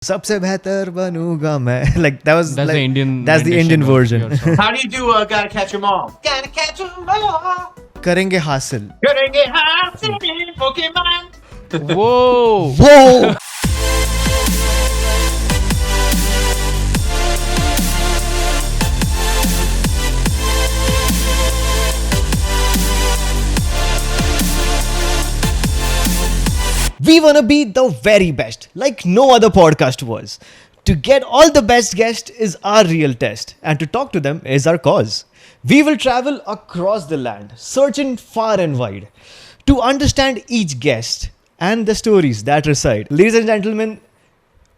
Sabse behtar banooga main. Like that's the Indian. That's the Indian version. How do you do Gotta Catch 'Em All? Gotta catch 'em all. Karenge hasil. Karenge hasil Pokemon. Whoa. Whoa. We wanna be the very best, like no other podcast was. To get all the best guests is our real test, and to talk to them is our cause. We will travel across the land, searching far and wide, to understand each guest and the stories that reside. Ladies and gentlemen,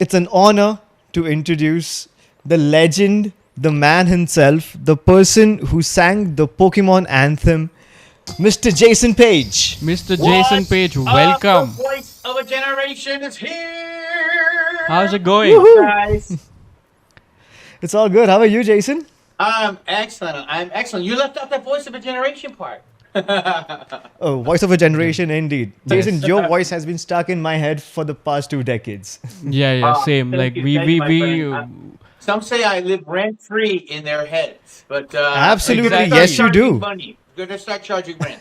it's an honor to introduce the legend, the man himself, the person who sang the Pokémon anthem, Mr. Jason Paige. Mr. Jason Paige, welcome. The voice of a generation is here. How's it going? Guys? It's all good. How are you, Jason? I'm excellent. You left out that voice of a generation part. Oh, voice of a generation indeed. Jason, your voice has been stuck in my head for the past 2 decades. Yeah, same. Thank Like you, my we. friend. Some say I live rent-free in their heads, but Absolutely, Exactly. yes, you do. Money. Gonna start charging rent.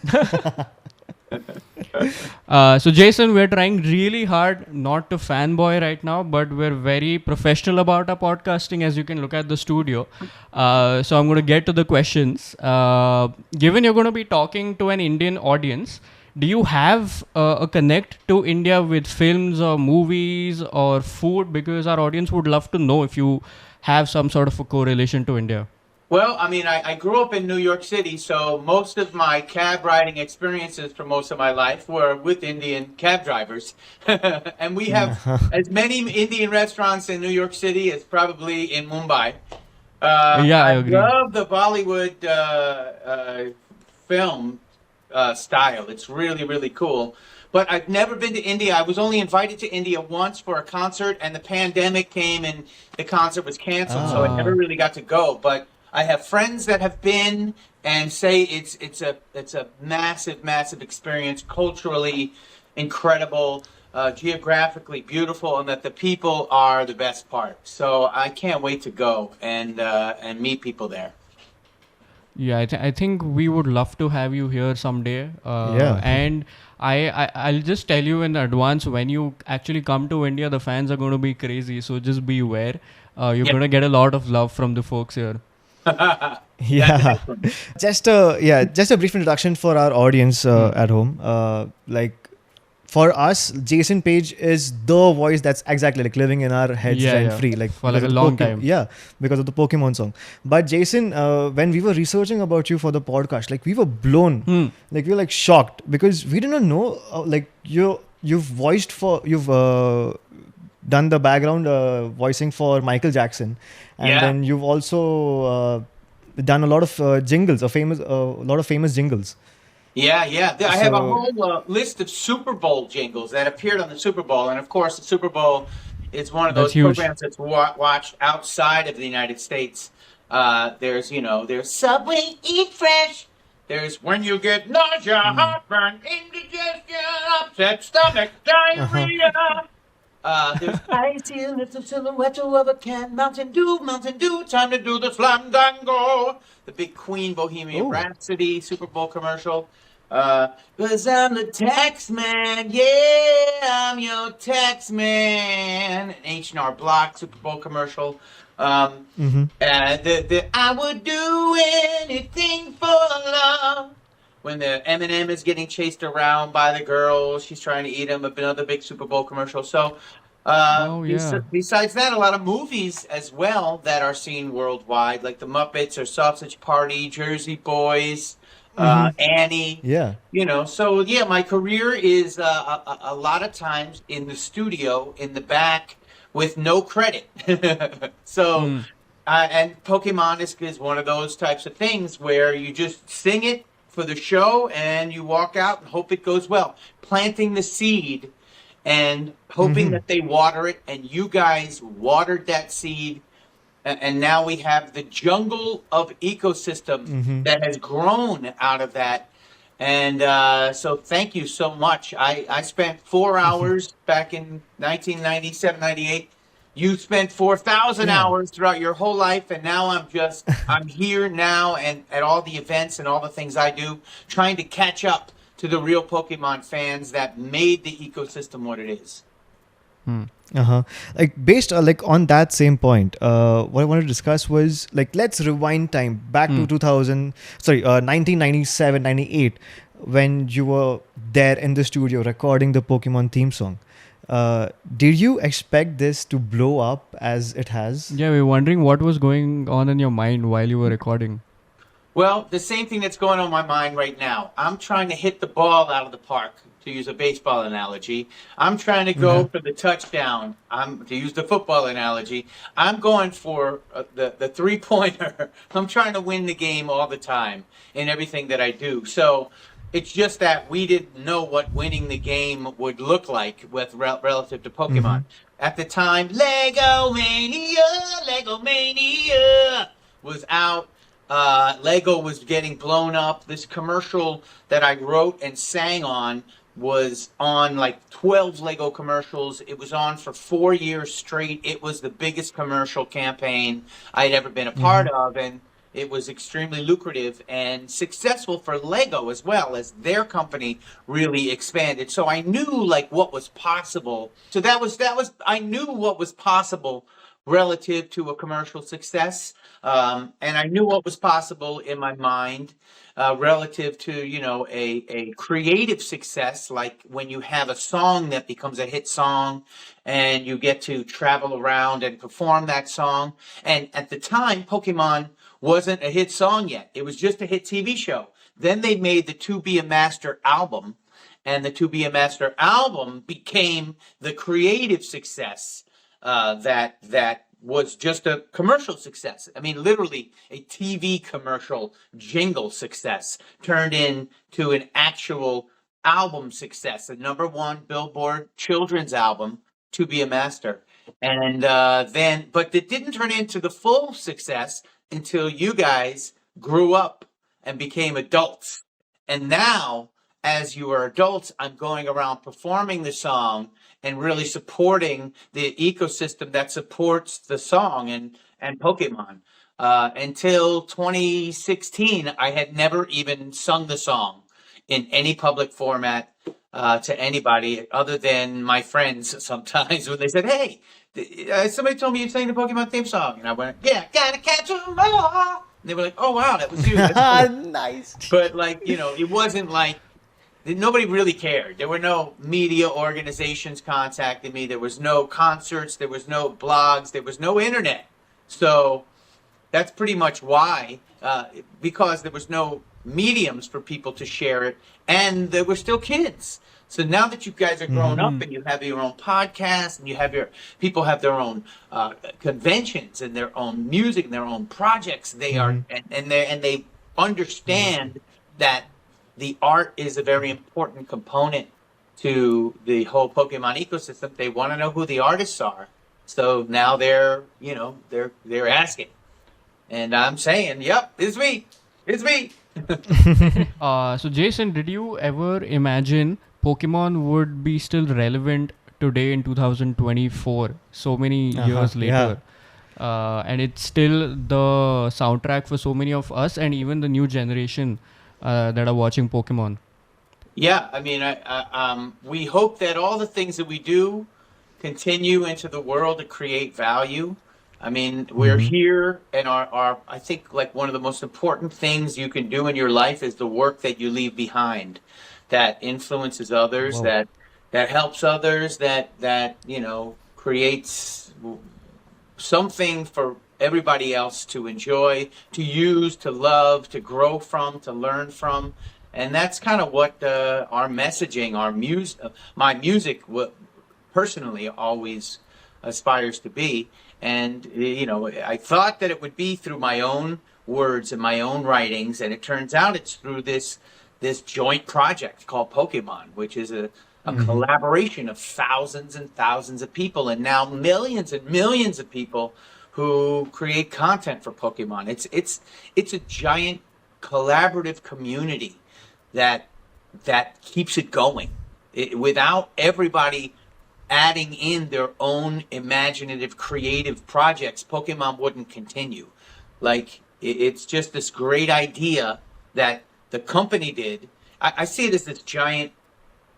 So Jason, we're trying really hard not to fanboy right now, but we're very professional about our podcasting, as you can look at the studio. So I'm going to get to the questions. Given you're going to be talking to an Indian audience, do you have a connect to India with films or movies or food? Because our audience would love to know if you have some sort of a correlation to India. Well, I mean, I grew up in New York City, so most of my cab riding experiences for most of my life were with Indian cab drivers. And we have as many Indian restaurants in New York City as probably in Mumbai. I agree. love the Bollywood film style. It's really, really cool. But I've never been to India. I was only invited to India once for a concert, and the pandemic came and the concert was canceled, so I never really got to go. But I have friends that have been and say it's a massive experience, culturally incredible, geographically beautiful, and that the people are the best part. So I can't wait to go and meet people there. Yeah, I think we would love to have you here someday. Yeah. And I'll just tell you in advance, when you actually come to India, the fans are going to be crazy. So just be aware. You're going to get a lot of love from the folks here. Yeah. Just a brief introduction for our audience at home. Like for us, Jason Paige is the voice that's exactly like living in our heads rent free, like for like because a of long time. Yeah, because of the Pokemon song. But Jason, when we were researching about you for the podcast, like we were blown, like we were like shocked because we didn't know like you've done the background voicing for Michael Jackson, and then you've also done a lot of jingles, a lot of famous jingles. Yeah. I have a whole list of Super Bowl jingles that appeared on the Super Bowl, and of course, the Super Bowl is one of those programs that's watched outside of the United States. There's Subway, Eat Fresh. There's When You Get Nausea, Heartburn, Indigestion, Upset Stomach, Diarrhea. There's Icy, Little Silhouette of a Can, Mountain Dew, time to do the slam dango. The big Queen Bohemian Rhapsody Super Bowl commercial. 'Cause I'm the tax man, yeah, I'm your tax man. An H&R Block Super Bowl commercial. And I would do anything for love. When the Eminem is getting chased around by the girl, she's trying to eat him. Another big Super Bowl commercial. So, besides that, a lot of movies as well that are seen worldwide, like The Muppets or Sausage Party, Jersey Boys, Annie. Yeah. So my career is a lot of times in the studio, in the back, with no credit. So, and Pokemon is one of those types of things where you just sing it for the show and you walk out and hope it goes well. Planting the seed and hoping that they water it, and you guys watered that seed, and now we have the jungle of ecosystem that has grown out of that. And so thank you so much. I spent 4 hours back in 1997, 98 you spent 4,000 Yeah. hours throughout your whole life, and now I'm here now and at all the events and all the things I do, trying to catch up to the real Pokemon fans that made the ecosystem what it is. Uh-huh. Like based like on that same point, what I wanted to discuss was like let's rewind time back to 1997, 98, when you were there in the studio recording the Pokemon theme song. Did you expect this to blow up as it has? Yeah, we're wondering what was going on in your mind while you were recording. Well, the same thing that's going on in my mind right now. I'm trying to hit the ball out of the park, to use a baseball analogy. I'm trying to go for the touchdown. To use the football analogy. I'm going for the three-pointer. I'm trying to win the game all the time in everything that I do. So it's just that we didn't know what winning the game would look like with relative to Pokemon. At the time, Lego Mania was out. Lego was getting blown up. This commercial that I wrote and sang on was on like 12 Lego commercials. It was on for 4 years straight. It was the biggest commercial campaign I'd ever been a part of, and it was extremely lucrative and successful for Lego as well, as their company really expanded. So I knew like what was possible. So that was I knew what was possible relative to a commercial success. And I knew what was possible in my mind relative to, a creative success, like when you have a song that becomes a hit song and you get to travel around and perform that song. And at the time, Pokemon wasn't a hit song yet. It was just a hit TV show. Then they made the To Be a Master album, and the To Be a Master album became the creative success that was just a commercial success. I mean, literally a TV commercial jingle success turned into an actual album success, a #1 Billboard children's album, To Be a Master. And but it didn't turn into the full success until you guys grew up and became adults. And now, as you are adults, I'm going around performing the song and really supporting the ecosystem that supports the song and Pokemon. Until 2016, I had never even sung the song in any public format to anybody other than my friends sometimes when they said, hey, somebody told me you sang the Pokemon theme song. And I went, yeah, gotta catch 'em all. And they were like, oh, wow, that was you. That's cool. Nice. But it wasn't like, nobody really cared. There were no media organizations contacting me. There was no concerts. There was no blogs. There was no internet. So that's pretty much why, because there was no mediums for people to share it, and there were still kids. So now that you guys are grown up and you have your own podcast and you have people have their own conventions and their own music and their own projects, they are and they understand that the art is a very important component to the whole Pokemon ecosystem. They want to know who the artists are. So now they're asking. And I'm saying, yep, it's me. It's me. So Jason, did you ever imagine Pokemon would be still relevant today in 2024, so many years later? And it's still the soundtrack for so many of us and even the new generation that are watching Pokemon. Yeah, I mean, we hope that all the things that we do continue into the world to create value. I mean, we're here, and our I think like one of the most important things you can do in your life is the work that you leave behind, that influences others, that helps others, that creates something for everybody else to enjoy, to use, to love, to grow from, to learn from. And that's kind of what our messaging, my music personally always aspires to be. And, I thought that it would be through my own words and my own writings. And it turns out it's through this joint project called Pokemon, which is a collaboration of thousands and thousands of people, and now millions and millions of people who create content for Pokemon. It's a giant collaborative community that keeps it going. Without everybody adding in their own imaginative, creative projects, Pokemon wouldn't continue. Like, it's just this great idea that the company did. I see it as this giant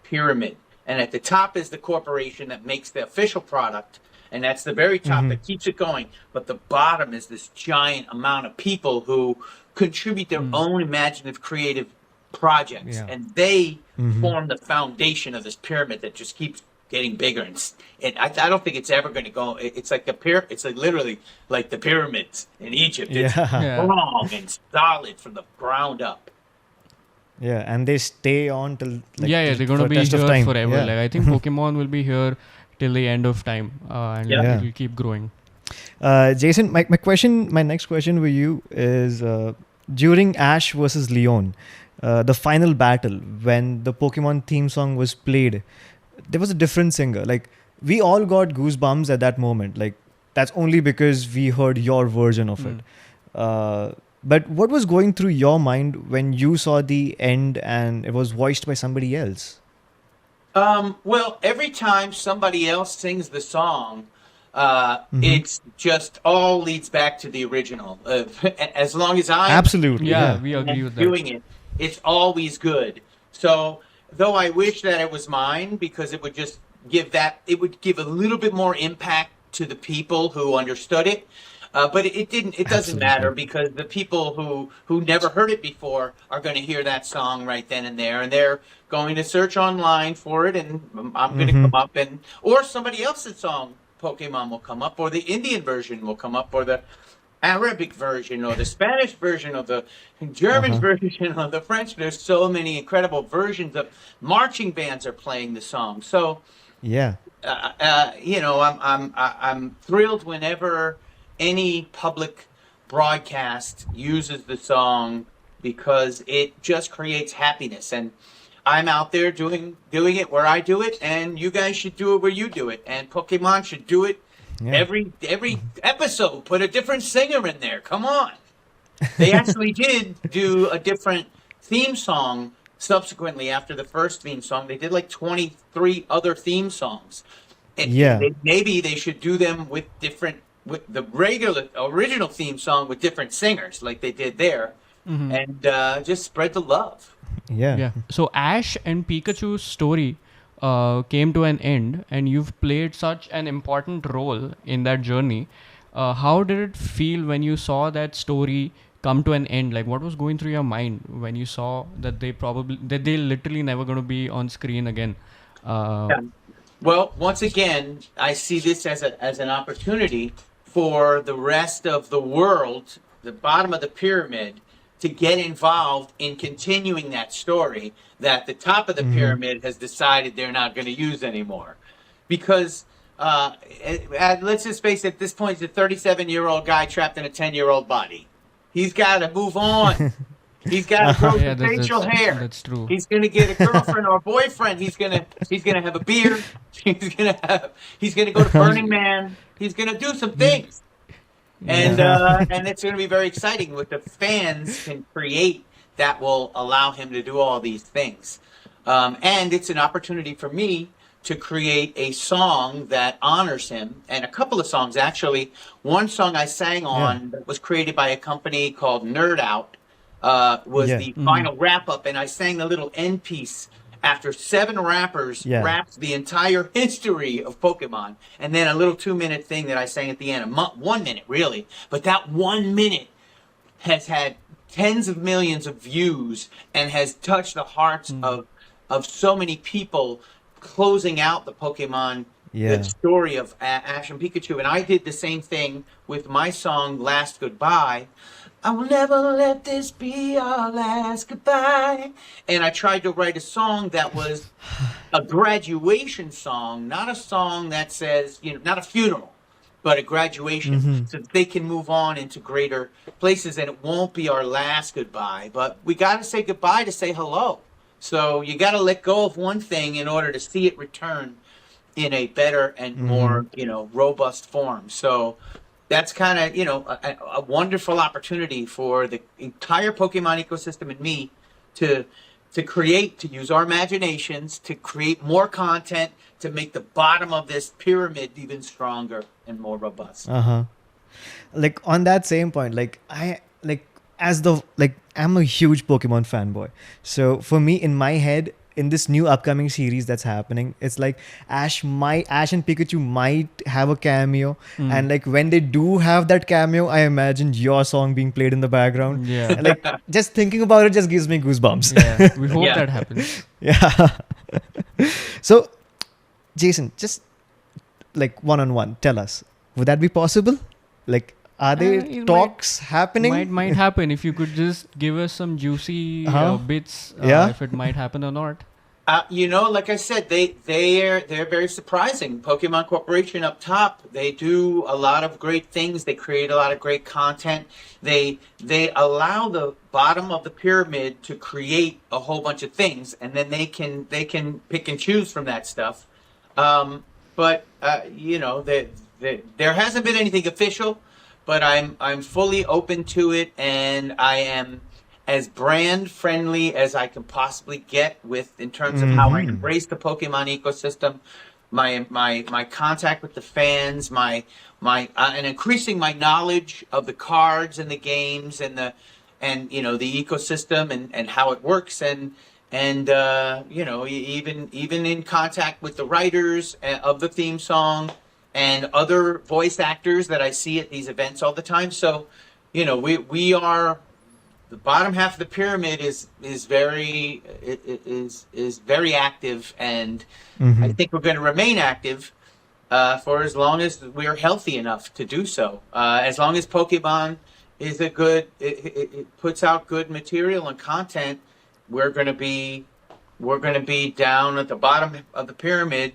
pyramid, and at the top is the corporation that makes the official product, and that's the very top that keeps it going. But the bottom is this giant amount of people who contribute their own imaginative, creative projects, and they form the foundation of this pyramid that just keeps getting bigger. And I don't think it's ever going to go. It's like it's like literally like the pyramids in Egypt. It's strong and solid from the ground up. Yeah, and they stay on till they're going to be here forever. Yeah. Like, I think Pokemon will be here till the end of time, and it will keep growing. Jason, my next question for you is during Ash versus Leon, the final battle, when the Pokemon theme song was played, there was a different singer. Like, we all got goosebumps at that moment. Like, that's only because we heard your version of it. But what was going through your mind when you saw the end and it was voiced by somebody else? Well, every time somebody else sings the song, it's just all leads back to the original. As long as I'm absolutely we agree with that. Doing it, it's always good. So, though I wish that it was mine, because it would just give a little bit more impact to the people who understood it. But it didn't. It doesn't matter, because the people who never heard it before are going to hear that song right then and there, and they're going to search online for it, and I'm going to come up, or somebody else's song, Pokemon, will come up, or the Indian version will come up, or the Arabic version, or the Spanish version, or the German version, or the French. There's so many incredible versions of marching bands are playing the song. So I'm thrilled whenever any public broadcast uses the song, because it just creates happiness. And I'm out there doing it where I do it, and you guys should do it where you do it, and Pokemon should do it every episode. Put a different singer in there. Come on. They actually did do a different theme song subsequently after the first theme song. They did like 23 other theme songs. And maybe they should do them with the original theme song with different singers, like they did there, and just spread the love. So Ash and Pikachu's story came to an end, and you've played such an important role in that journey. How did it feel when you saw that story come to an end? Like, what was going through your mind when you saw that they literally never going to be on screen again? Well, once again, I see this as an opportunity for the rest of the world, the bottom of the pyramid, to get involved in continuing that story that the top of the pyramid has decided they're not going to use anymore. Because let's just face it, at this point, he's a 37-year-old guy trapped in a 10-year-old body. He's got to move on. He's got to grow some facial hair. That's true. He's going to get a girlfriend or a boyfriend. He's going to have a beard. He's going to go to Burning Man. He's going to do some things. And it's going to be very exciting what the fans can create that will allow him to do all these things. And it's an opportunity for me to create a song that honors him, and a couple of songs, actually. One song I sang on that was created by a company called Nerd Out was the final wrap-up, and I sang the little end piece after 7 rappers rapped the entire history of Pokemon, and then a little 2-minute thing that I sang at the end, 1 minute really, but that 1 minute has had tens of millions of views and has touched the hearts of so many people, closing out the Pokemon the story of Ash and Pikachu. And I did the same thing with my song Last Goodbye. I will never let this be our last goodbye. And I tried to write a song that was a graduation song, not a song that says, not a funeral, but a graduation, so that they can move on into greater places, and it won't be our last goodbye. But we got to say goodbye to say hello. So you got to let go of one thing in order to see it return in a better and more, robust form. So that's kind of, a wonderful opportunity for the entire Pokemon ecosystem and me to to use our imaginations, to create more content, to make the bottom of this pyramid even stronger and more robust. Like on that same point, I'm a huge Pokemon fanboy. So for me, in my head, in this new upcoming series that's happening, it's like Ash and Pikachu might have a cameo, and like when they do have that cameo, I imagine your song being played in the background. Yeah. And, like just thinking about it just gives me goosebumps. Yeah. We hope Yeah. that happens. Yeah. So, Jason, just like one-on-one, tell us, would that be possible? Like, are there It talks happening? Might happen if you could just give us some juicy bits. Yeah. If it might happen or not. Like I said, they're very surprising. Pokemon Corporation up top, they do a lot of great things. They create a lot of great content. They allow the bottom of the pyramid to create a whole bunch of things, and then they can pick and choose from that stuff. But there hasn't been anything official, but I'm fully open to it, and I am as brand friendly as I can possibly get with in terms of how I embrace the Pokemon ecosystem, my contact with the fans, and increasing my knowledge of the cards and the games and the ecosystem and how it works and even in contact with the writers of the theme song and other voice actors that I see at these events all the time. So, we are. The bottom half of the pyramid is very active, and I think we're going to remain active for as long as we're healthy enough to do so. As long as Pokemon is it puts out good material and content, we're going to be down at the bottom of the pyramid,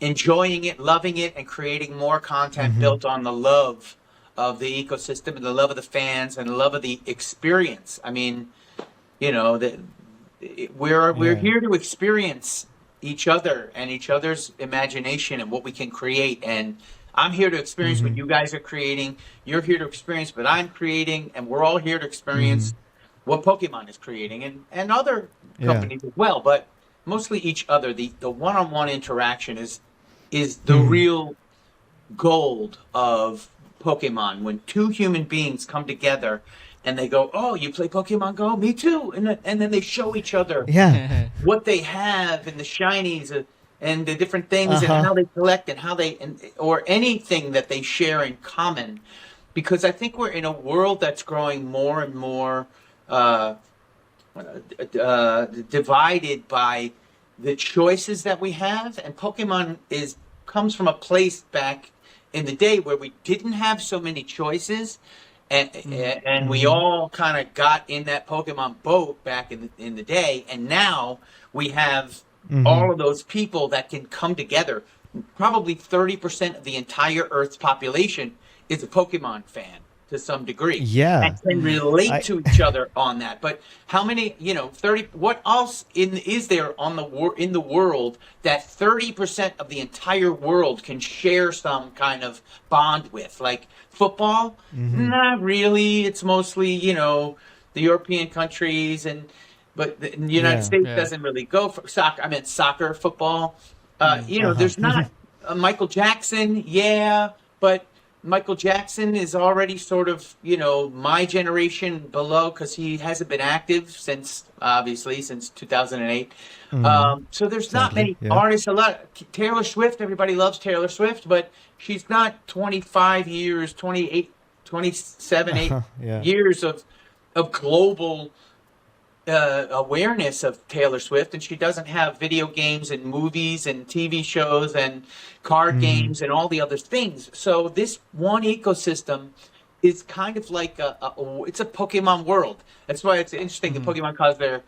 enjoying it, loving it, and creating more content built on the love of the ecosystem and the love of the fans and the love of the experience. I mean, we're here to experience each other and each other's imagination and what we can create. And I'm here to experience what you guys are creating. You're here to experience what I'm creating, and we're all here to experience what Pokemon is creating and other companies as well. But mostly each other. The one-on-one interaction is the real gold of Pokemon, when two human beings come together and they go, "Oh, you play Pokemon Go? Me too!" And then they show each other what they have and the shinies and the different things and how they collect and how or anything that they share in common. Because I think we're in a world that's growing more and more divided by the choices that we have, and Pokemon comes from a place back in the day where we didn't have so many choices, and we all kind of got in that Pokemon boat back in the day, and now we have all of those people that can come together. Probably 30% of the entire Earth's population is a Pokemon fan to some degree. Yeah. And can relate to each other on that. But how many, 30, what else is there in the world that 30% of the entire world can share some kind of bond with? Like football? Not really. It's mostly, the European countries, but the United States doesn't really go for soccer. I meant soccer, football. There's not Michael Jackson, but Michael Jackson is already sort of, my generation below, because he hasn't been active since 2008. So there's not many artists. Taylor Swift, everybody loves Taylor Swift, but she's not 25 years, 28, 27, 8 years of global awareness of Taylor Swift, and she doesn't have video games and movies and TV shows and card games and all the other things. So this one ecosystem is kind of like it's a Pokemon world. That's why it's interesting that Pokemon calls their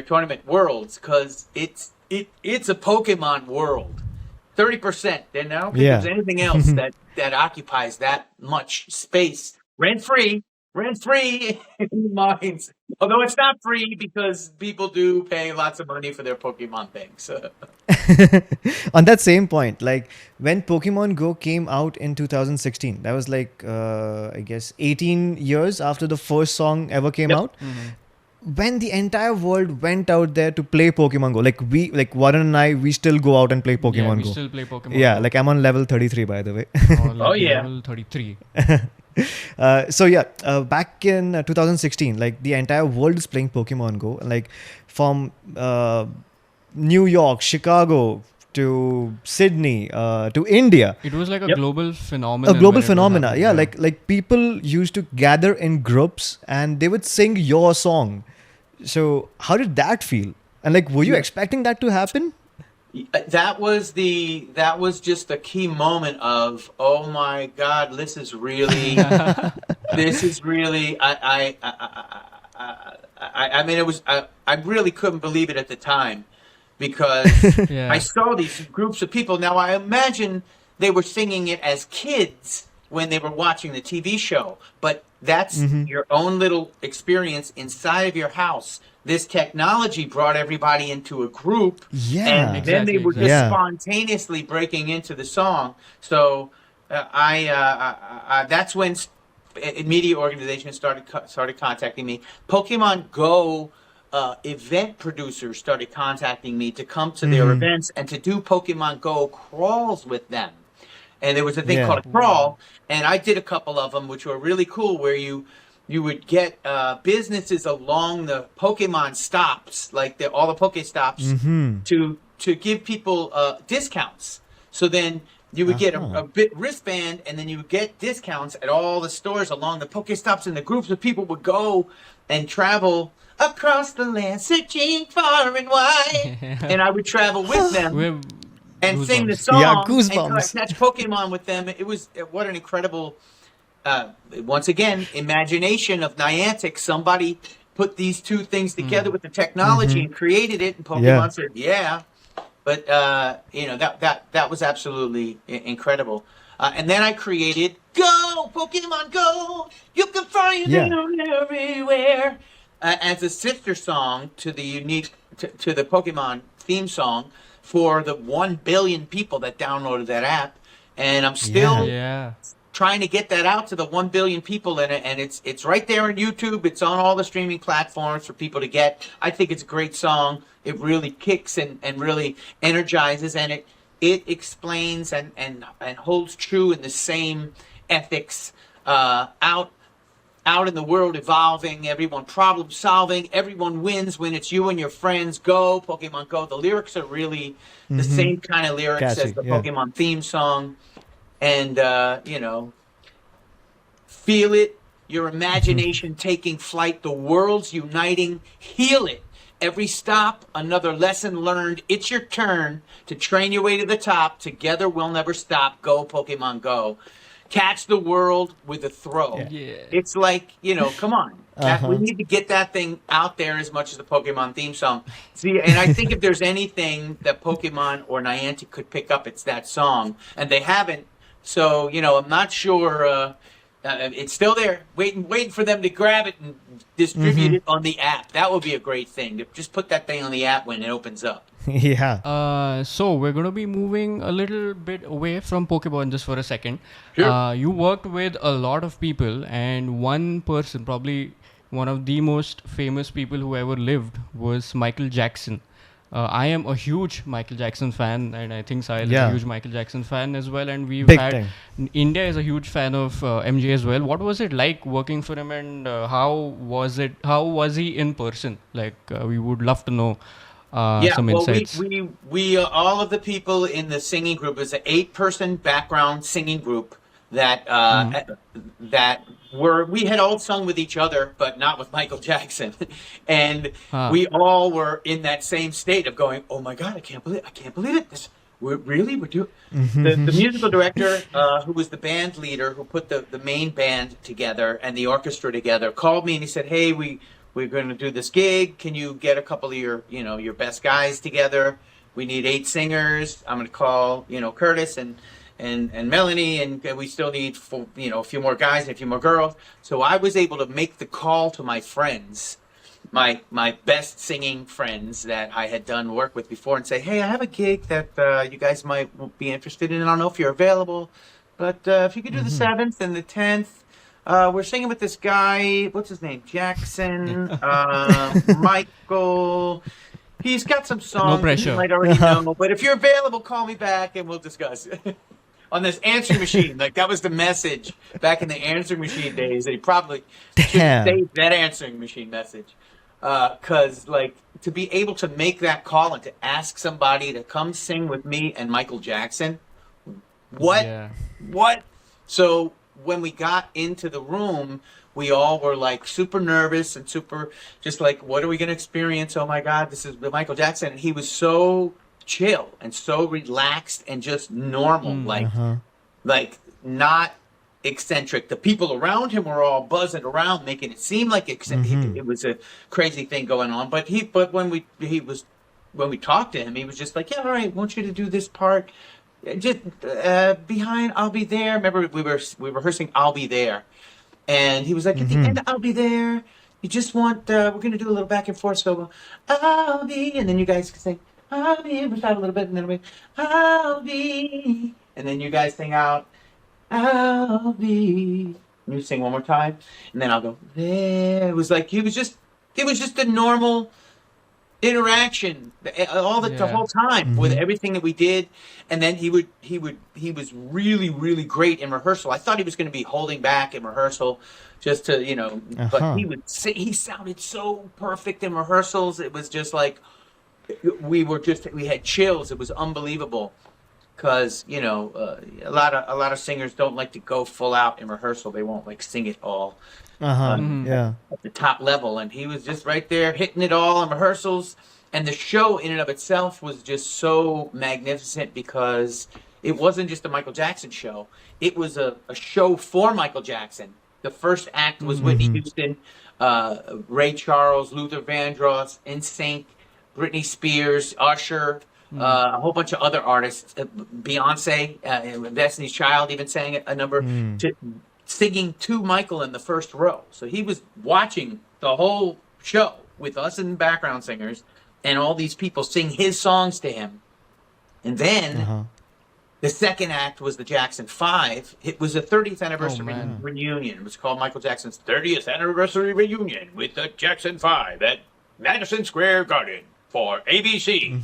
tournament worlds, because it's a Pokemon world. 30%. And I don't think there's anything else that occupies that much space rent free in minds. Although it's not free, because people do pay lots of money for their Pokemon things. On that same point, like when Pokemon Go came out in 2016, that was like, I guess 18 years after the first song ever came out. when the entire world went out there to play Pokemon Go, like Varun and I, we still go out and play Pokemon Yeah, Go. we still play Pokemon Yeah, Go. like I'm on level 33, by the way. Oh yeah. Level 33. Back in 2016, like the entire world is playing Pokemon Go, like from New York, Chicago to Sydney to India. It was like a Yep. global phenomenon. A global when it was phenomena, happening, yeah. Like people used to gather in groups and they would sing your song. So how did that feel? And like, were you expecting that to happen? That was just the key moment of, oh my God, this is really I mean, I really couldn't believe it at the time, because Yeah. I saw these groups of people. Now I imagine they were singing it as kids when they were watching the TV show, but that's your own little experience inside of your house. This technology brought everybody into a group, Yeah. and then they were just Yeah. spontaneously breaking into the song. So that's when media organizations started contacting me. Pokemon Go event producers started contacting me to come to their events and to do Pokemon Go crawls with them. And there was a thing Yeah. called a crawl, and I did a couple of them, which were really cool, where you would get businesses along the Pokemon stops, like all the Pokestops, to give people discounts. So then you would get a bit wristband, and then you would get discounts at all the stores along the Pokestops, and the groups of people would go and travel across the land, searching far and wide. And I would travel with them We're and sing the goosebumps. song Yeah, and goosebumps. catch Pokemon with them. It was what an incredible, once again, imagination of Niantic. Somebody put these two things together with the technology and created it, and Pokemon Yeah. said, "Yeah." But that was absolutely incredible. And then I created Go Pokemon Go. You can find them everywhere as a sister song to the to the Pokemon theme song for the 1 billion people that downloaded that app. And I'm still Yeah. trying to get that out to the 1 billion people in it, and it's right there on YouTube. It's on all the streaming platforms for people to get. I think it's a great song. It really kicks and really energizes, and it explains and holds true in the same ethics out in the world, evolving, everyone problem solving, everyone wins when it's you and your friends. Go Pokemon Go. The lyrics are really the same kind of lyrics Catchy, as the yeah. Pokemon theme song. And feel it, your imagination taking flight, the world's uniting, heal it. Every stop, another lesson learned. It's your turn to train your way to the top. Together we'll never stop. Go Pokemon Go. Catch the world with a throw. Yeah. It's like, come on. We need to get that thing out there as much as the Pokemon theme song. See, and I think if there's anything that Pokemon or Niantic could pick up, it's that song. And they haven't. So, I'm not sure. It's still there, waiting for them to grab it and distribute it on the app. That would be a great thing. To just put that thing on the app when it opens up. Yeah. So we're going to be moving a little bit away from Pokemon just for a second. Sure. You worked with a lot of people, and one person, probably one of the most famous people who ever lived, was Michael Jackson. I am a huge Michael Jackson fan, and I think Sahil is a huge Michael Jackson fan as well. And we've Big had time. India is a huge fan of MJ as well. What was it like working for him, and how was it? How was he in person? Like, we would love to know some insights. We all of the people in the singing group is an 8-person background singing group that we had all sung with each other, but not with Michael Jackson, and we all were in that same state of going, "Oh my God, I can't believe it! We're doing." The musical director, who was the band leader, who put the main band together and the orchestra together, called me and he said, "Hey, we're going to do this gig. Can you get a couple of your best guys together? We need 8 singers. I'm going to call Curtis and Melanie, and we still need a few more guys and a few more girls." So I was able to make the call to my friends, my best singing friends that I had done work with before, and say, "Hey, I have a gig that you guys might be interested in. I don't know if you're available, but if you could do the 7th and the 10th, we're singing with this guy. What's his name? Jackson. Michael. He's got some songs No pressure. you might already know. But if you're available, call me back and we'll discuss on this answering machine. Like, that was the message back in the answering machine days. That he probably should save that answering machine message. Because, like, to be able to make that call and to ask somebody to come sing with me and Michael Jackson, what? Yeah. What? So when we got into the room, we all were like super nervous and super just like, what are we going to experience? Oh my God, this is Michael Jackson. And he was so chill and so relaxed and just normal, like not eccentric. The people around him were all buzzing around, making it seem like it was a crazy thing going on. But when we talked to him, he was just like, yeah, all right, I want you to do this part. Just behind, I'll be there. Remember, we were rehearsing I'll Be There. And he was like, at the end, I'll be there. You just want, we're going to do a little back and forth. So, I'll be, and then you guys can sing, I'll be, we'll shout a little bit, and then we'll be, I'll be. And then you guys sing out, I'll be. And you sing one more time. And then I'll go, there. It was like, it was just a normal interaction the whole time with everything that we did. And then he was really, really great in rehearsal. I thought he was going to be holding back in rehearsal just to, but he sounded so perfect in rehearsals. It was just like, we had chills. It was unbelievable. Because, a lot of singers don't like to go full out in rehearsal. They won't like sing it all. At the top level, and he was just right there hitting it all in rehearsals. And the show in and of itself was just so magnificent because it wasn't just a Michael Jackson show. It was a show for Michael Jackson. The first act was Whitney Houston, Ray Charles, Luther Vandross, NSYNC, Britney Spears, Usher, a whole bunch of other artists, Beyonce, Destiny's Child even sang a number singing to Michael in the first row. So he was watching the whole show with us and background singers and all these people sing his songs to him. And then the second act was the Jackson 5. It was a 30th anniversary reunion. It was called Michael Jackson's 30th anniversary reunion with the Jackson 5 at Madison Square Garden for ABC.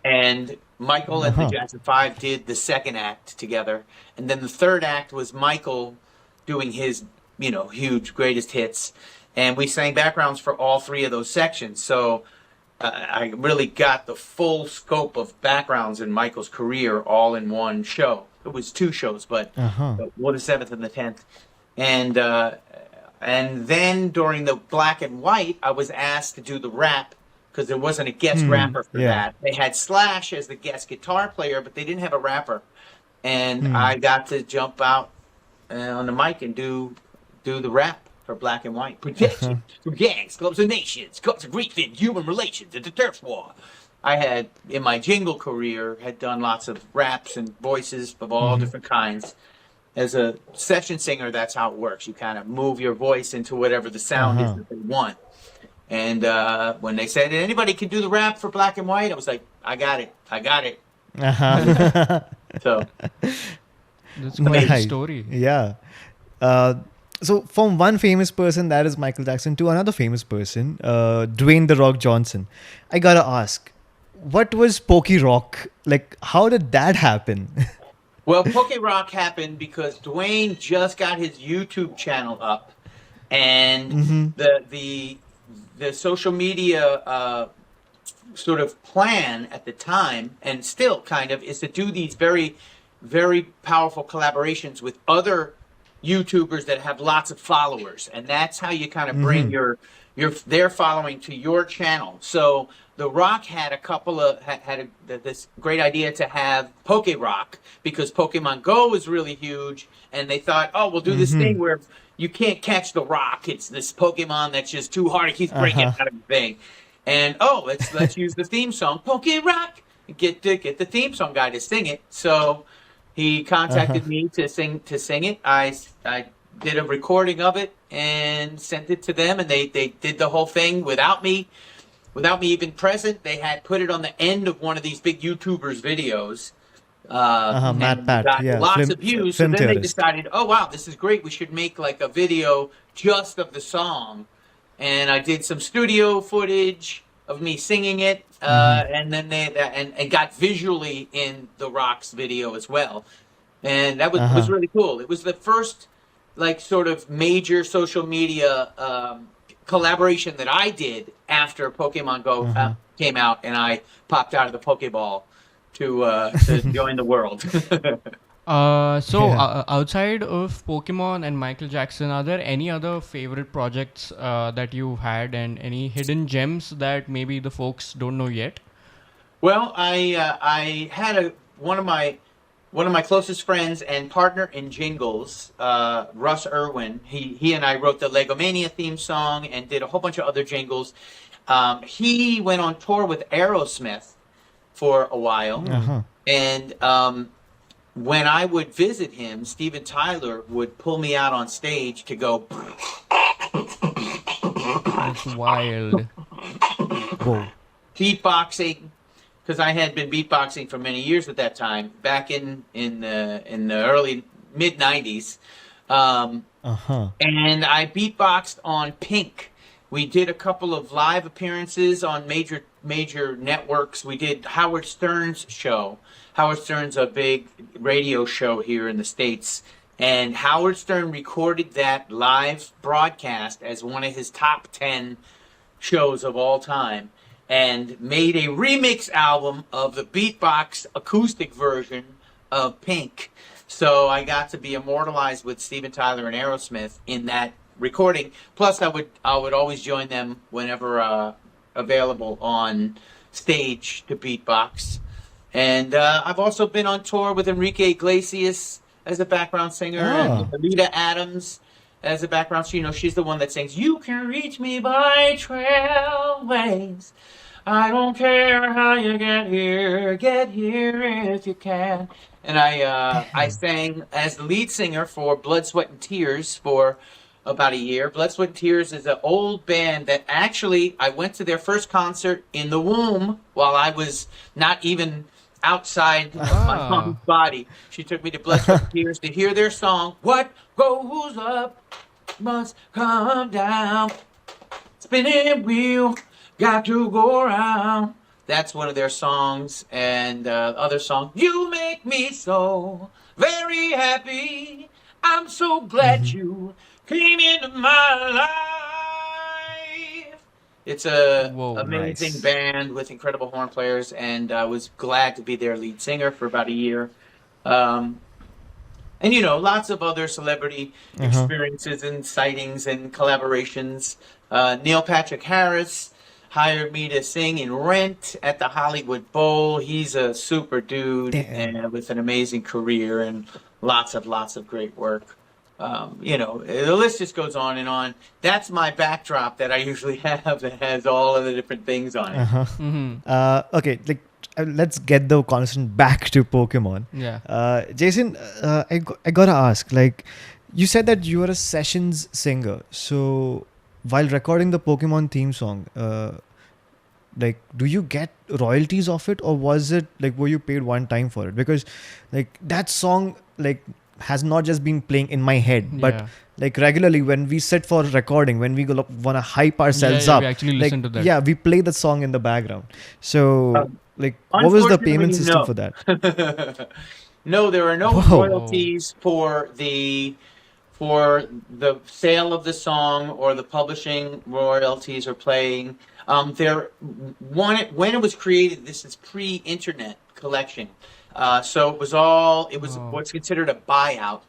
And Michael and the Jackson 5 did the second act together. And then the third act was Michael doing his, huge greatest hits. And we sang backgrounds for all three of those sections. So I really got the full scope of backgrounds in Michael's career all in one show. It was two shows, but the 7th and the 10th. And then during the black and white, I was asked to do the rap because there wasn't a guest rapper for that. They had Slash as the guest guitar player, but they didn't have a rapper. And I got to jump out on the mic and do the rap for Black and White. Protection from gangs, clubs of nations, cuts of grief in human relations, and the turf war. I had, in my jingle career, had done lots of raps and voices of all different kinds. As a session singer, that's how it works. You kind of move your voice into whatever the sound is that they want. And when they said, anybody can do the rap for Black and White, I was like, I got it. So... That's quite a story. Yeah. So from one famous person, that is Michael Jackson, to another famous person, Dwayne "The Rock" Johnson. I gotta ask, what was Poké Rock? Like, how did that happen? Well, Poké Rock happened because Dwayne just got his YouTube channel up, and the social media sort of plan at the time, and still kind of, is to do these very, very powerful collaborations with other YouTubers that have lots of followers, and that's how you kind of bring their following to your channel. So The Rock had a couple of this great idea to have Poké Rock because Pokemon GO is really huge, and they thought, oh, we'll do this thing where you can't catch the Rock. It's this Pokemon that's just too hard. It keeps breaking out of the thing. And let's use the theme song, Poké Rock. Get the theme song guy to sing it. So he contacted me to sing it. I did a recording of it and sent it to them, and they did the whole thing without me even present. They had put it on the end of one of these big YouTubers' videos Matt and Pat, got yeah, lots of views. So film then they theorist. decided, oh wow, this is great. We should make like a video just of the song. And I did some studio footage of me singing it, and then and got visually in the Rocks video as well. And that was really cool. It was the first like sort of major social media collaboration that I did after Pokemon Go came out, and I popped out of the Pokeball to join the world. Outside of Pokemon and Michael Jackson, are there any other favorite projects that you've had, and any hidden gems that maybe the folks don't know yet? Well, I had one of my closest friends and partner in jingles, Russ Irwin. He and I wrote the Legomania theme song and did a whole bunch of other jingles. He went on tour with Aerosmith for a while, and when I would visit him, Steven Tyler would pull me out on stage to go. That's wild. Whoa. Beatboxing, because I had been beatboxing for many years at that time, back in the early mid '90s, and I beatboxed on Pink. We did a couple of live appearances on major networks. We did Howard Stern's show. Howard Stern's a big radio show here in the States, and Howard Stern recorded that live broadcast as one of his top 10 shows of all time, and made a remix album of the beatbox acoustic version of Pink. So I got to be immortalized with Steven Tyler and Aerosmith in that recording. Plus, I would always join them whenever available on stage to beatbox. And I've also been on tour with Enrique Iglesias as a background singer, and Alita Adams as a background singer. You know, she's the one that sings, "You can reach me by trailways. I don't care how you get here if you can." And I sang as the lead singer for Blood, Sweat, and Tears for about a year. Blood, Sweat, and Tears is an old band that actually I went to their first concert in the womb while I was not even outside my mom's body. She took me to Blood, Sweat, and Tears to hear their song, "What Goes Up Must Come Down. Spinning wheel, got to go around." That's one of their songs. And other song, "You Make Me So Very Happy. I'm so glad you came into my life." It's a amazing band with incredible horn players, and I was glad to be their lead singer for about a year. And you know, lots of other celebrity experiences and sightings and collaborations. Neil Patrick Harris hired me to sing in Rent at the Hollywood Bowl. He's a super dude and with an amazing career and lots of great work. You know, the list just goes on and on. That's my backdrop that I usually have that has all of the different things on it. Okay, like let's get the conversation back to Pokemon. Yeah. Jason, I gotta ask, like, you said that you are a sessions singer. So while recording the Pokemon theme song, like, do you get royalties of it, or was it like, were you paid one time for it? Because like that song, like, has not just been playing in my head, but like regularly when we sit for recording, when we want to hype ourselves up, we actually like, listen to that. Yeah, we play the song in the background. So like, what was the payment system for that? No, there are no royalties for the sale of the song or the publishing royalties or playing. When it was created, this is pre-internet collection. So it was what's considered a buyout.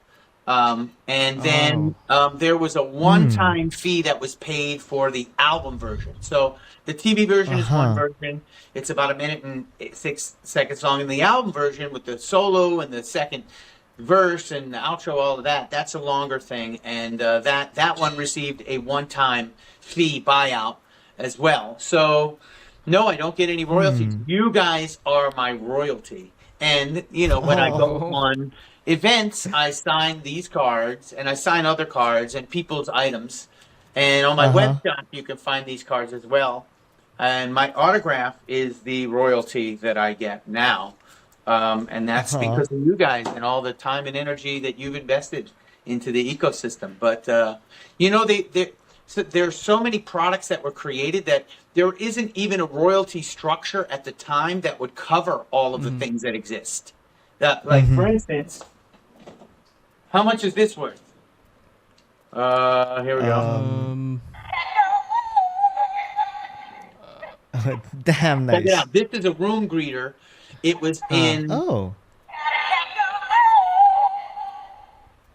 And then there was a one-time fee that was paid for the album version. So the TV version is one version. It's about 1 minute and 6 seconds long. And the album version with the solo and the second verse and the outro, all of that, that's a longer thing. And that one received a one-time fee buyout as well. So no, I don't get any royalties. You guys are my royalty. And, you know, when I go on events, I sign these cards and I sign other cards and people's items. And on my webshop, you can find these cards as well. And my autograph is the royalty that I get now. And that's because of you guys and all the time and energy that you've invested into the ecosystem. But so there's so many products that were created that there isn't even a royalty structure at the time that would cover all of the things that exist. For instance, how much is this worth? Here we go. Damn nice. Check it out. This is a room greeter. It was in.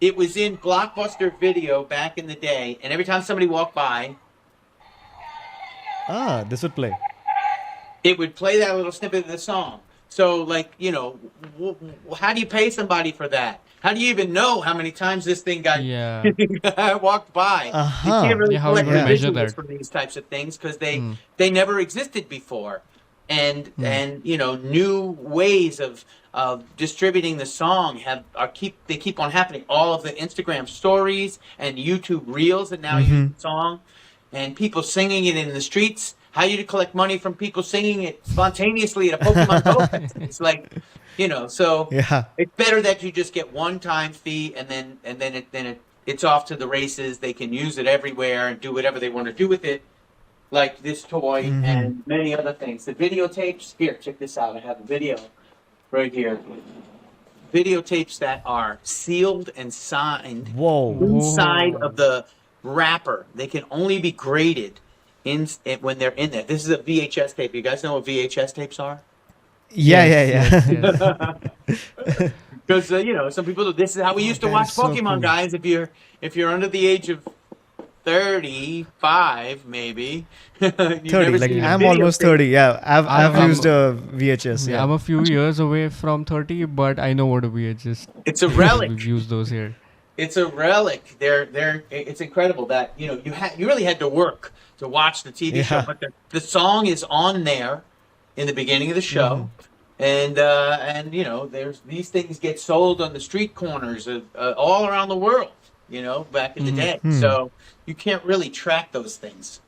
It was in Blockbuster Video back in the day, and every time somebody walked by, this would play. It would play that little snippet of the song. So, how do you pay somebody for that? How do you even know how many times this thing got walked by? You can't really collect visuals for these types of things because they never existed before. And new ways of distributing the song keep on happening. All of the Instagram stories and YouTube reels that now use the song, and people singing it in the streets. How you to collect money from people singing it spontaneously at a Pokemon Go? It's it's better that you just get one-time fee and then it's off to the races. They can use it everywhere and do whatever they want to do with it. Like this toy and many other things. The videotapes, here, check this out. I have a video right here. Videotapes that are sealed and signed inside of the wrapper. They can only be graded when they're in there. This is a VHS tape. You guys know what VHS tapes are? Yeah. Because some people. This is how we used to watch Pokemon, guys. If you're under the age of 35, maybe. 30. I'm almost 30. Yeah, I've used a VHS. Yeah, I'm a few years away from 30, but I know what a VHS is. It's a relic. We've used those here. It's a relic. It's incredible that you really had to work to watch the TV show, but the song is on there in the beginning of the show, and there's these things get sold on the street corners all around the world. Back in the day, so you can't really track those things.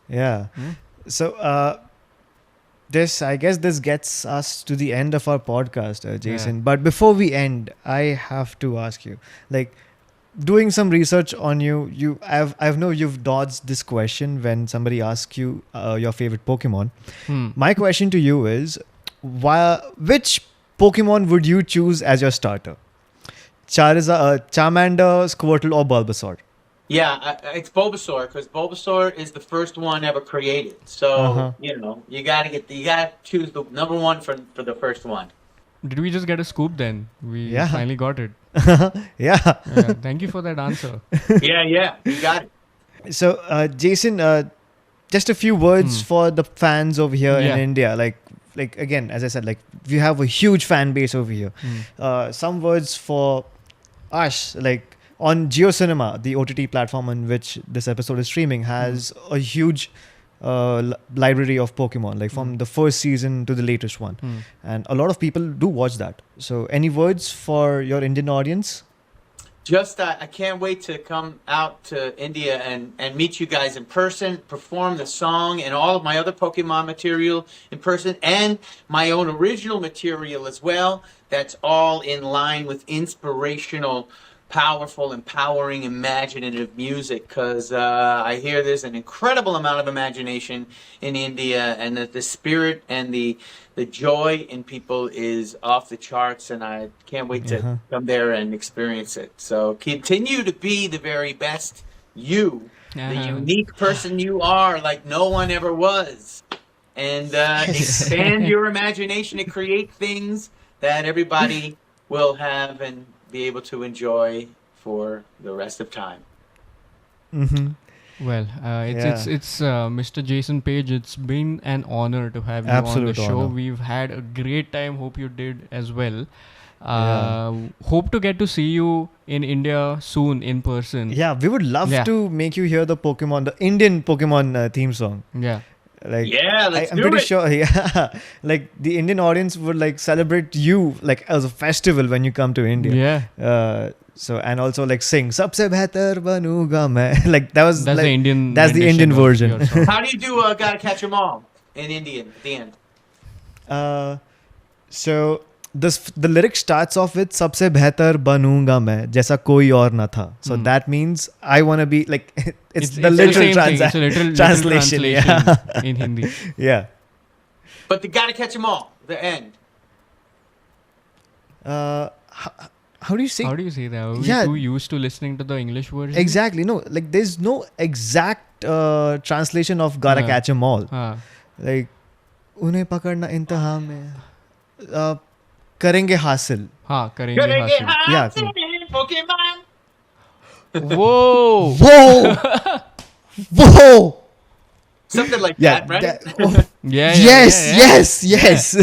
Yeah. So I guess this gets us to the end of our podcast, Jason. But before we end, I have to ask you, doing some research on you, I know you've dodged this question when somebody asks you your favorite Pokemon. My question to you is, which Pokemon would you choose as your starter? Charmander, Squirtle, or Bulbasaur? Yeah, it's Bulbasaur because Bulbasaur is the first one ever created. So you gotta choose the number one for the first one. Did we just get a scoop then? We finally got it. Yeah. Thank you for that answer. Yeah, you got it. So, Jason, just a few words for the fans over here in India. Like again, as I said, we have a huge fan base over here. Some words for us, on JioCinema, the OTT platform on which this episode is streaming, has a huge library of Pokemon, from the first season to the latest one. And a lot of people do watch that. So any words for your Indian audience? Just, I can't wait to come out to India and meet you guys in person, perform the song and all of my other Pokemon material in person, and my own original material as well. That's all in line with inspirational, powerful, empowering, imaginative music, because I hear there's an incredible amount of imagination in India, and that the spirit and the joy in people is off the charts, and I can't wait to come there and experience it. So continue to be the very best you, the unique person you are, like no one ever was, and expand your imagination and create things that everybody will have and be able to enjoy for the rest of time. Well, it's Mr. Jason Paige. It's been an honor to have you on the show. We've had a great time. Hope you did as well. Hope to get to see you in India soon in person. Yeah, we would love to make you hear the Indian Pokemon theme song. Yeah. I'm pretty sure. Yeah, the Indian audience would celebrate you as a festival when you come to India. Yeah. So and also sing "Sabse Behtar Banuga Main." That's the Indian. That's the Indian version. How do you do "Gotta Catch 'Em All" in Indian at the end? So the lyric starts off with सबसे बेहतर बनूंगा मैं जैसा कोई और ना था. So that means I want to be like it's the literal translation in Hindi. Yeah. But they gotta catch them all. The end. How do you say? How do you say that? Are we too used to listening to the English version? Exactly. No, like there's no exact translation of gotta catch 'em all. Like उन्हें पकड़ना इंतहा में करेंगे हासिल. हाँ, करेंगे हासिल. Yeah. Pokemon. Whoa. Whoa. Whoa. Something like that, right? Yes.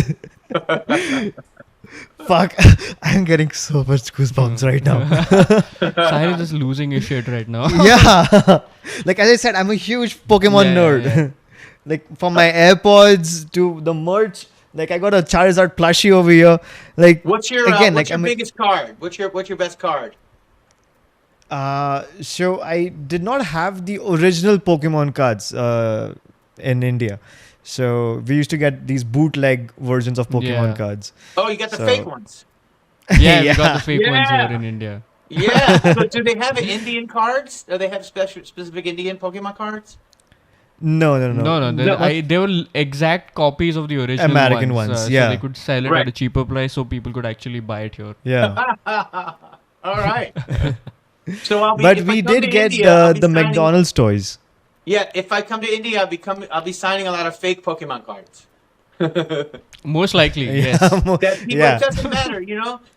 Fuck, I'm getting so much goosebumps right now. Sahil is just losing his shit right now. Yeah. Like as I said, I'm a huge Pokemon nerd. Yeah. Like from my AirPods to the merch, like I got a Charizard plushie over here. Like what's your biggest card? What's your best card? So I did not have the original Pokemon cards in India. So we used to get these bootleg versions of Pokemon cards. Oh, you got the fake ones. Yeah, we got the fake ones here in India. Yeah. So do they have Indian cards? Do they have specific Indian Pokemon cards? No. They were exact copies of the original American ones. So they could sell it at a cheaper price, so people could actually buy it here. Yeah. All right. So we did get the McDonald's toys. Yeah, if I come to India, I'll be signing a lot of fake Pokemon cards. Most likely, yes. It doesn't matter,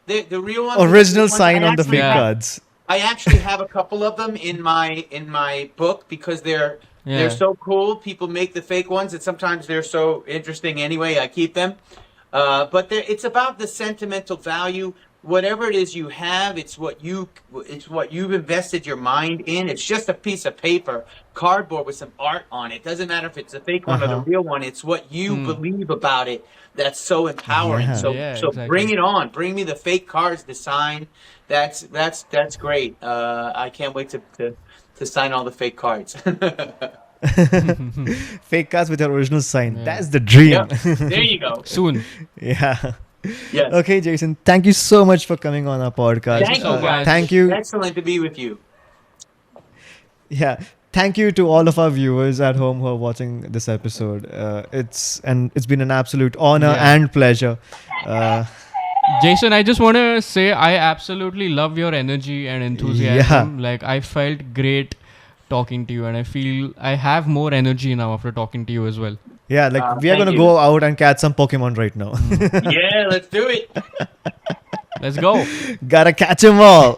the real ones. Original sign on the fake cards. I actually have a couple of them in my book because they're so cool. People make the fake ones, and sometimes they're so interesting anyway. I keep them, but it's about the sentimental value. Whatever it is you have, it's what you've invested your mind in. It's just a piece of paper, cardboard with some art on it. Doesn't matter if it's a fake one or the real one. It's what you believe about it that's so empowering. So exactly. Bring it on. Bring me the fake cards to sign. That's great. I can't wait to sign all the fake cards. Fake cards with your original sign. Yeah. That's the dream. Yep. There you go. Soon. Yeah. Yes. Okay, Jason. Thank you so much for coming on our podcast. Thank you, guys. Thank you. Excellent to be with you. Yeah. Thank you to all of our viewers at home who are watching this episode. It's been an absolute honor and pleasure. Jason, I just want to say I absolutely love your energy and enthusiasm. Like I felt great talking to you, and I feel I have more energy now after talking to you as well. Yeah, like we are going to go out and catch some Pokemon right now. Yeah, let's do it. Let's go. Gotta catch them all.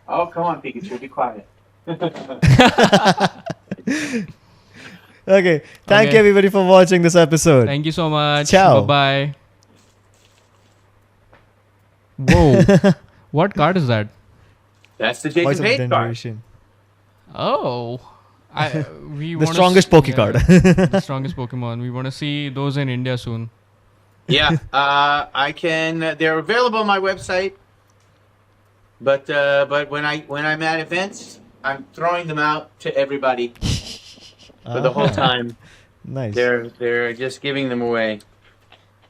Oh, come on, Pikachu, be quiet. Okay, thank you everybody for watching this episode. Thank you so much. Ciao. Bye-bye. Whoa. What card is that? That's the Jason Paige card. Oh, the strongest Pokecard. The strongest Pokemon. We want to see those in India soon. Yeah, I can. They're available on my website, but when I'm at events, I'm throwing them out to everybody for the whole time. Nice. They're just giving them away,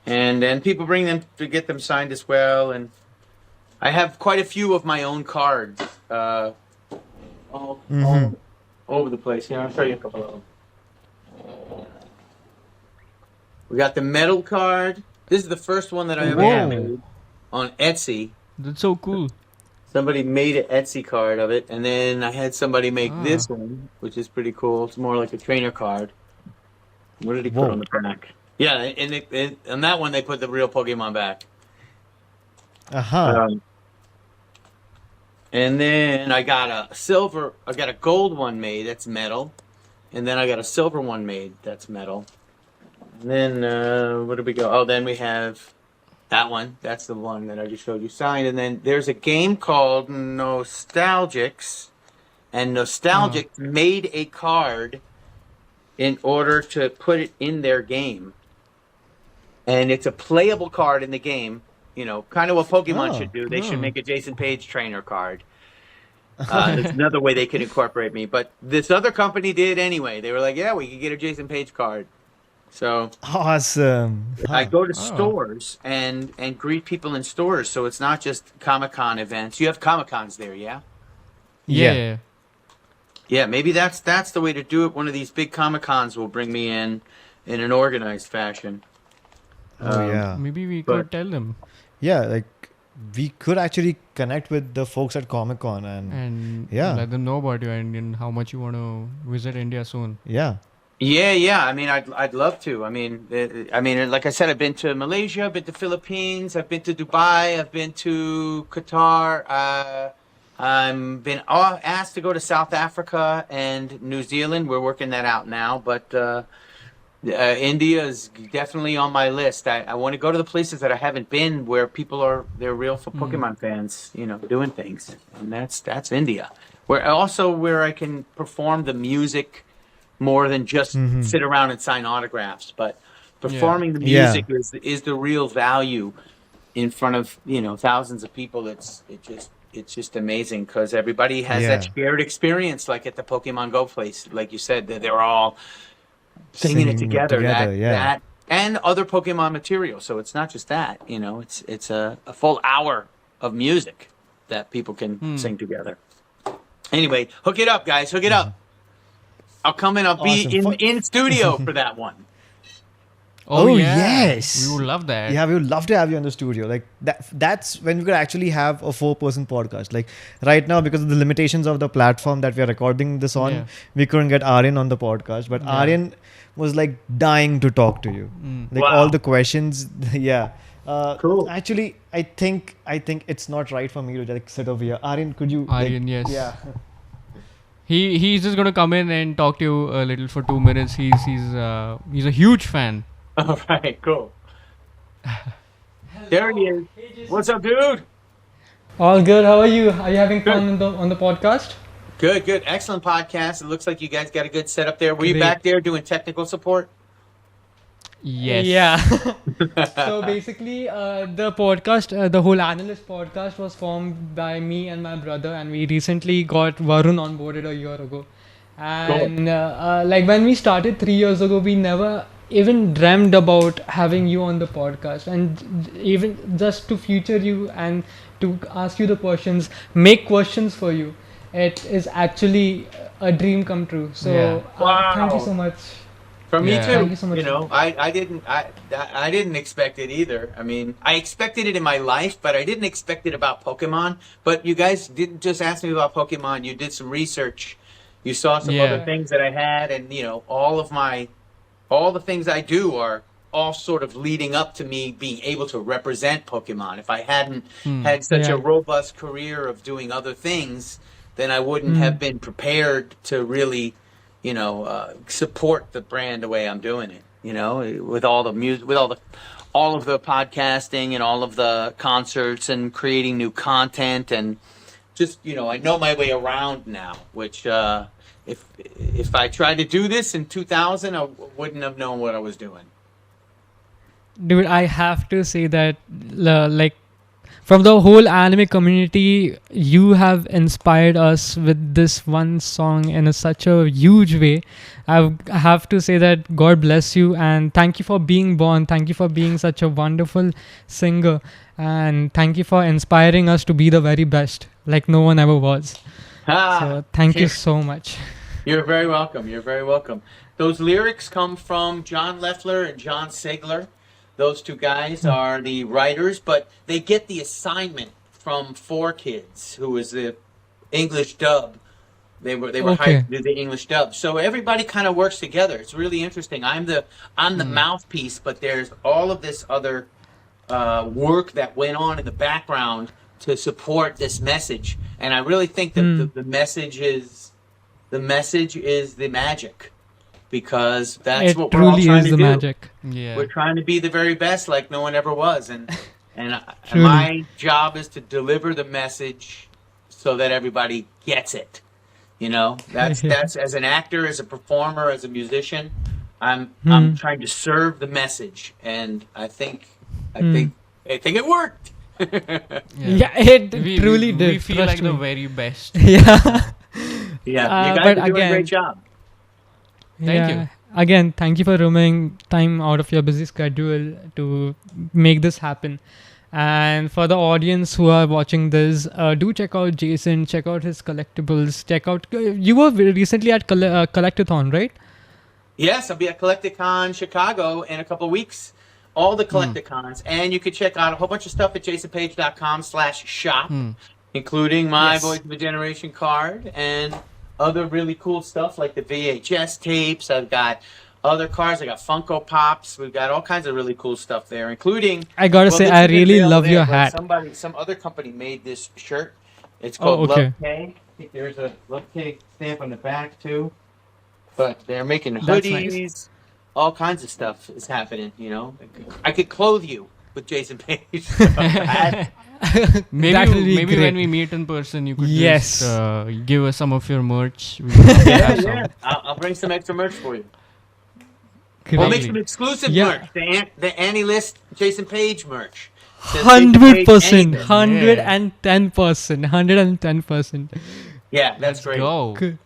and then people bring them to get them signed as well. And I have quite a few of my own cards. All over the place. Here, I'll show you a couple of them. We got the metal card. This is the first one that I ever made on Etsy. That's so cool. Somebody made an Etsy card of it, and then I had somebody make this one, which is pretty cool. It's more like a trainer card. What did he put on the back? Yeah, and on that one they put the real Pokemon back. And then I got a gold one made, that's metal. And then I got a silver one made, that's metal. And then, where did we go? Oh, then we have that one. That's the one that I just showed you signed. And then there's a game called Nostalgics. And Nostalgic made a card in order to put it in their game. And it's a playable card in the game. Kind of what Pokemon should do. They should make a Jason Paige trainer card. There's another way they could incorporate me, but this other company did anyway. They were like, "Yeah, we could get a Jason Page card." So Awesome. I go to stores and greet people in stores. So it's not just Comic-Con events. You have Comic-Cons there, yeah? Yeah. Yeah, maybe that's the way to do it. One of these big Comic-Cons will bring me in an organized fashion. Yeah. Maybe we could tell them. Yeah, like we could actually connect with the folks at Comic Con And yeah. let them know about you and how much you want to visit India soon. Yeah. Yeah. I mean, I'd love to. I mean, like I said, I've been to Malaysia, I've been to Philippines, I've been to Dubai, I've been to Qatar. I've been asked to go to South Africa and New Zealand. We're working that out now, but India is definitely on my list. I want to go to the places that I haven't been, where they're real for Pokemon fans, doing things, and that's India. Where I can perform the music more than just sit around and sign autographs, but performing the music is the real value in front of thousands of people. It's just amazing because everybody has that shared experience, like at the Pokemon Go place, like you said, that they're all singing it together. That and other Pokemon material. So it's not just that, it's a full hour of music that people can sing together. Anyway, hook it up, guys. Hook it up. I'll come in. I'll be in studio for that one. Oh, yes. We would love that. Yeah, we would love to have you in the studio. Like that's when we could actually have a 4-person podcast. Like right now, because of the limitations of the platform that we are recording this on, we couldn't get Aryan on the podcast. But Aryan was like dying to talk to you. Like all the questions. Cool. Actually, I think it's not right for me to like sit over here. Aryan, could you? Aryan, yes. Yeah. He's just gonna come in and talk to you a little for 2 minutes. He's a huge fan. All right, cool. There he is. What's up, dude? All good. How are you? Are you having fun on the podcast? Good. Excellent podcast. It looks like you guys got a good setup there. Were you back there doing technical support? Yes. Yeah. So basically, the podcast, the whole AniLyst podcast was formed by me and my brother, and we recently got Varun onboarded a year ago. And like when we started 3 years ago, we never even dreamed about having you on the podcast, and even just to feature you and to ask you the questions, make questions for you. It is actually a dream come true. So thank you so much. For me too. Thank you so much. I didn't expect it either. I mean, I expected it in my life, but I didn't expect it about Pokemon. But you guys didn't just ask me about Pokemon. You did some research. You saw some other things that I had, and all the things I do are all sort of leading up to me being able to represent Pokemon. If I hadn't had such a robust career of doing other things, then I wouldn't have been prepared to really, support the brand the way I'm doing it. With all the music, with all of the podcasting and all of the concerts and creating new content, and just I know my way around now. Which if I tried to do this in 2000, I wouldn't have known what I was doing. Dude, I have to say that like from the whole anime community, you have inspired us with this one song in such a huge way. I have to say that God bless you, and thank you for being born. Thank you for being such a wonderful singer, and thank you for inspiring us to be the very best, like no one ever was. So thank you so much. You're very welcome. You're very welcome. Those lyrics come from John Leffler and John Sigler. Those two guys are the writers, but they get the assignment from 4Kids, who is the English dub. They were hired to do the English dub. So everybody kind of works together. It's really interesting. I'm the mouthpiece, but there's all of this other work that went on in the background to support this message. And I really think that the message is the magic. Because that's what we're all trying to do. Magic. Yeah. We're trying to be the very best, like no one ever was, and my job is to deliver the message so that everybody gets it. That's as an actor, as a performer, as a musician, I'm trying to serve the message, and I think it worked. Yeah, it truly did. We feel trust like the me. very best. Yeah. Yeah, you guys but are doing a again- great job. Thank you. Again, thank you for roaming time out of your busy schedule to make this happen. And for the audience who are watching this, do check out Jason, check out his collectibles, check out. You were recently at Collectathon, right? Yes, I'll be at Collecticon Chicago in a couple of weeks. All the Collecticons. And you can check out a whole bunch of stuff at jasonpage.com/shop, including my Yes. Voice of a Generation card and other really cool stuff like the VHS tapes. I've got other cards. I got Funko Pops. We've got all kinds of really cool stuff there, including. I gotta say, this I isn't really available love your there, but hat. some other company made this shirt. It's Oh, called okay. Love K. I think there's a Love K stamp on the back too. But they're making That's hoodies. nice. All kinds of stuff is happening. You know, I could clothe you with Jason Page. Maybe That will be maybe great. when we meet in person, you could Yes. just give us some of your merch. We can have some. Yeah, I'll bring some extra merch for you. Great. We'll make some exclusive Yeah. merch. The Ani-Lyst Jason Page merch. Says Jason 100%, Page anything. 110%, 110%. Yeah, that's great. Go. Good.